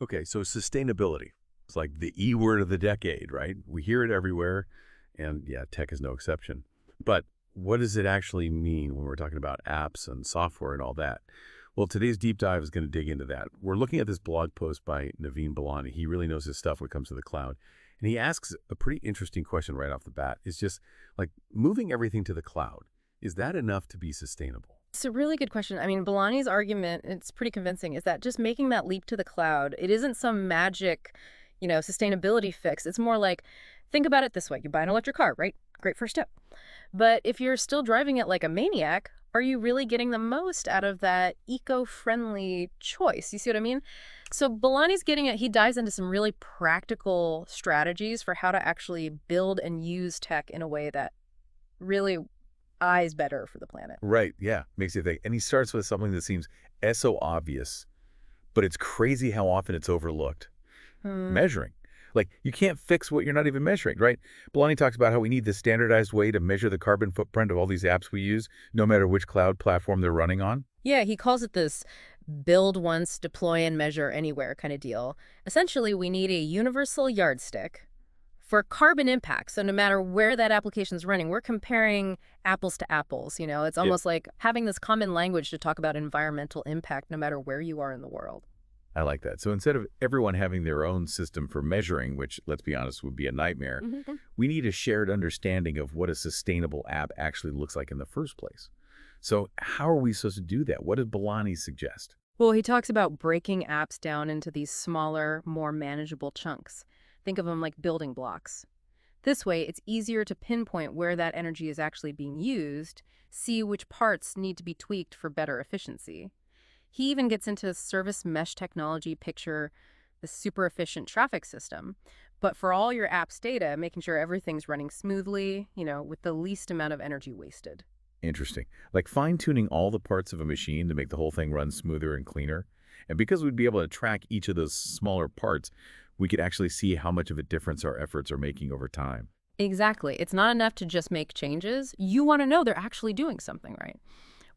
Okay, so sustainability. It's like the E word of the decade, right? We hear it everywhere, and yeah, tech is no exception. But what does it actually mean when we're talking about apps and software and all that? Well, today's deep dive is going to dig into that. We're looking at this blog post by Naveen Balani. He really knows his stuff when it comes to the cloud. And he asks a pretty interesting question right off the bat. It's just like moving everything to the cloud. Is that enough to be sustainable? It's a really good question. I mean, Balani's argument, it's pretty convincing, is that just making that leap to the cloud, it isn't some magic, sustainability fix. It's more like, think about it this way. You buy an electric car, right? Great first step. But if you're still driving it like a maniac, are you really getting the most out of that eco-friendly choice? You see what I mean? So Balani's getting it. He dives into some really practical strategies for how to actually build and use tech in a way that really eyes better for the planet. Right, yeah, makes you think. And he starts with something that seems so obvious, but it's crazy how often it's overlooked. Hmm. Measuring. Like, you can't fix what you're not even measuring, right? Balani talks about how we need this standardized way to measure the carbon footprint of all these apps we use, no matter which cloud platform they're running on. Yeah, he calls it this build once, deploy and measure anywhere kind of deal. Essentially, we need a universal yardstick for carbon impact. So no matter where that application is running, we're comparing apples to apples. It's Yeah. almost like having this common language to talk about environmental impact no matter where you are in the world. I like that. So instead of everyone having their own system for measuring, which, let's be honest, would be a nightmare, we need a shared understanding of what a sustainable app actually looks like in the first place. So how are we supposed to do that? What did Balani suggest? Well, he talks about breaking apps down into these smaller, more manageable chunks. Think of them like building blocks. This way, it's easier to pinpoint where that energy is actually being used, see which parts need to be tweaked for better efficiency. He even gets into service mesh technology, picture the super efficient traffic system. But for all your app's data, making sure everything's running smoothly, with the least amount of energy wasted. Interesting. Like fine-tuning all the parts of a machine to make the whole thing run smoother and cleaner. And because we'd be able to track each of those smaller parts, we could actually see how much of a difference our efforts are making over time. Exactly. It's not enough to just make changes. You want to know they're actually doing something right.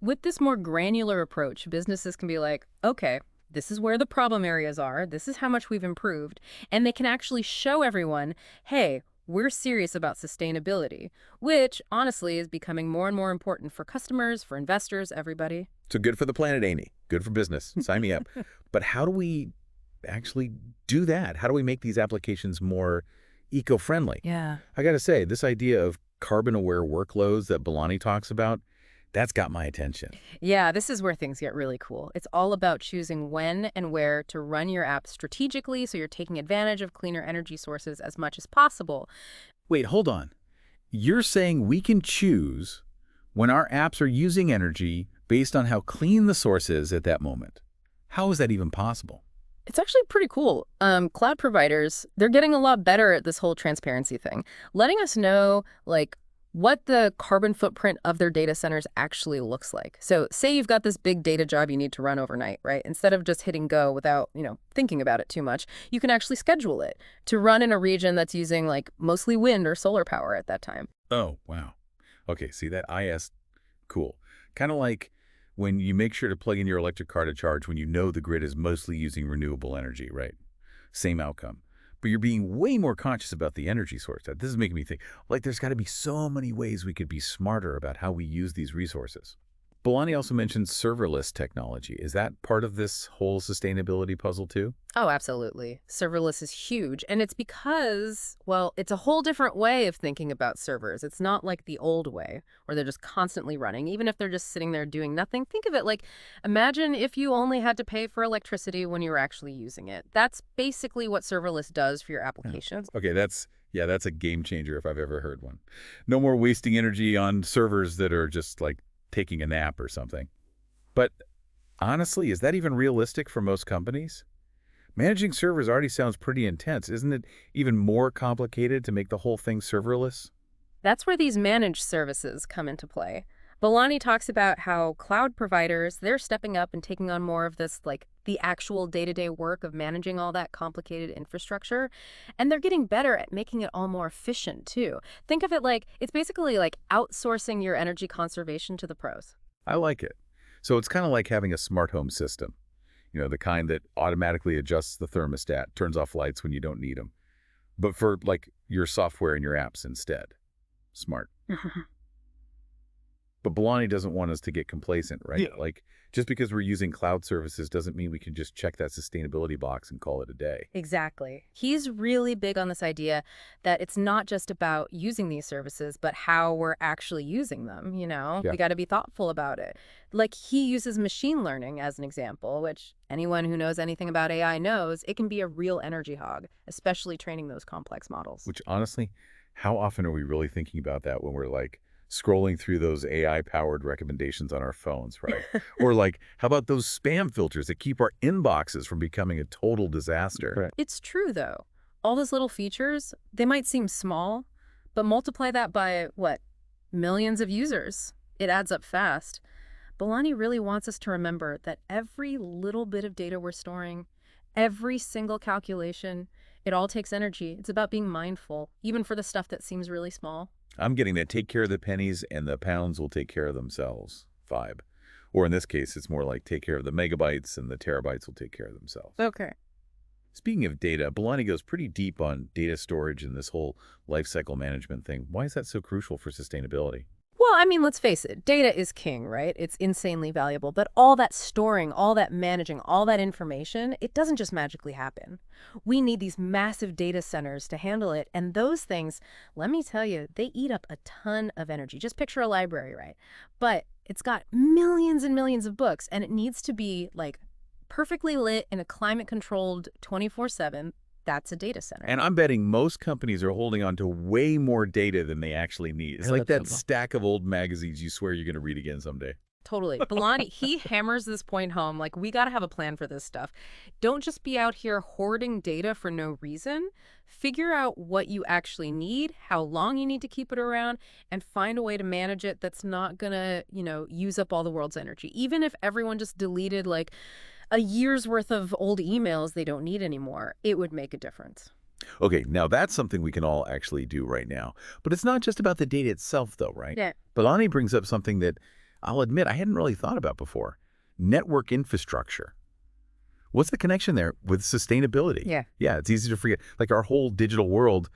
With this more granular approach, businesses can be like, okay, this is where the problem areas are. This is how much we've improved. And they can actually show everyone, hey, we're serious about sustainability, which honestly is becoming more and more important for customers, for investors, everybody. So good for the planet, Amy. Good for business. Sign me up. But how do we actually do that? How do we make these applications more eco-friendly? Yeah. I got to say, this idea of carbon-aware workloads that Balani talks about, that's got my attention. Yeah, this is where things get really cool. It's all about choosing when and where to run your app strategically so you're taking advantage of cleaner energy sources as much as possible. Wait, hold on. You're saying we can choose when our apps are using energy based on how clean the source is at that moment. How is that even possible? It's actually pretty cool. Cloud providers, they're getting a lot better at this whole transparency thing, letting us know, like, what the carbon footprint of their data centers actually looks like. So say you've got this big data job you need to run overnight, right? Instead of just hitting go without, thinking about it too much, you can actually schedule it to run in a region that's using like mostly wind or solar power at that time. Oh, wow. Okay, see that IS, cool. Kind of like when you make sure to plug in your electric car to charge when you know the grid is mostly using renewable energy, right? Same outcome. But you're being way more conscious about the energy source. This is making me think, like, there's got to be so many ways we could be smarter about how we use these resources. Balani also mentioned serverless technology. Is that part of this whole sustainability puzzle too? Oh, absolutely. Serverless is huge. And it's because, well, it's a whole different way of thinking about servers. It's not like the old way where they're just constantly running, even if they're just sitting there doing nothing. Think of it like, imagine if you only had to pay for electricity when you were actually using it. That's basically what serverless does for your applications. Okay, that's a game changer if I've ever heard one. No more wasting energy on servers that are just like taking a nap or something. But honestly, is that even realistic for most companies? Managing servers already sounds pretty intense. Isn't it even more complicated to make the whole thing serverless? That's where these managed services come into play. Balani talks about how cloud providers, they're stepping up and taking on more of this, like the actual day-to-day work of managing all that complicated infrastructure. And they're getting better at making it all more efficient, too. Think of it like it's basically like outsourcing your energy conservation to the pros. I like it. So it's kind of like having a smart home system. The kind that automatically adjusts the thermostat, turns off lights when you don't need them. But for, like, your software and your apps instead. Smart. But Bellani doesn't want us to get complacent, right? Yeah. Like, just because we're using cloud services doesn't mean we can just check that sustainability box and call it a day. Exactly. He's really big on this idea that it's not just about using these services, but how we're actually using them, Yeah. We got to be thoughtful about it. Like he uses machine learning as an example, which anyone who knows anything about AI knows it can be a real energy hog, especially training those complex models. Which, honestly, how often are we really thinking about that when we're, like, scrolling through those AI-powered recommendations on our phones, right? Or, like, how about those spam filters that keep our inboxes from becoming a total disaster? Right. It's true, though. All those little features, they might seem small, but multiply that by, what, millions of users. It adds up fast. Bellani really wants us to remember that every little bit of data we're storing, every single calculation, it all takes energy. It's about being mindful, even for the stuff that seems really small. I'm getting that take care of the pennies and the pounds will take care of themselves vibe. Or in this case, it's more like take care of the megabytes and the terabytes will take care of themselves. Okay. Speaking of data, Bellani goes pretty deep on data storage and this whole lifecycle management thing. Why is that so crucial for sustainability? Well, I mean, let's face it, data is king, right? It's insanely valuable, but all that storing, all that managing, all that information, it doesn't just magically happen. We need these massive data centers to handle it, and those things, let me tell you, they eat up a ton of energy. Just picture a library, right? But it's got millions and millions of books, and it needs to be, like, perfectly lit in a climate-controlled 24/7. That's a data center. And I'm betting most companies are holding on to way more data than they actually need. It's like that stack of old magazines you swear you're going to read again someday. Totally. Bellani, he hammers this point home, like, we got to have a plan for this stuff. Don't just be out here hoarding data for no reason. Figure out what you actually need, how long you need to keep it around, and find a way to manage it that's not going to, use up all the world's energy. Even if everyone just deleted, like, a year's worth of old emails they don't need anymore, it would make a difference. Okay, now that's something we can all actually do right now. But it's not just about the data itself, though, right? Yeah. Bellani brings up something that I'll admit I hadn't really thought about before. Network infrastructure. What's the connection there with sustainability? Yeah. Yeah, it's easy to forget. Like our whole digital world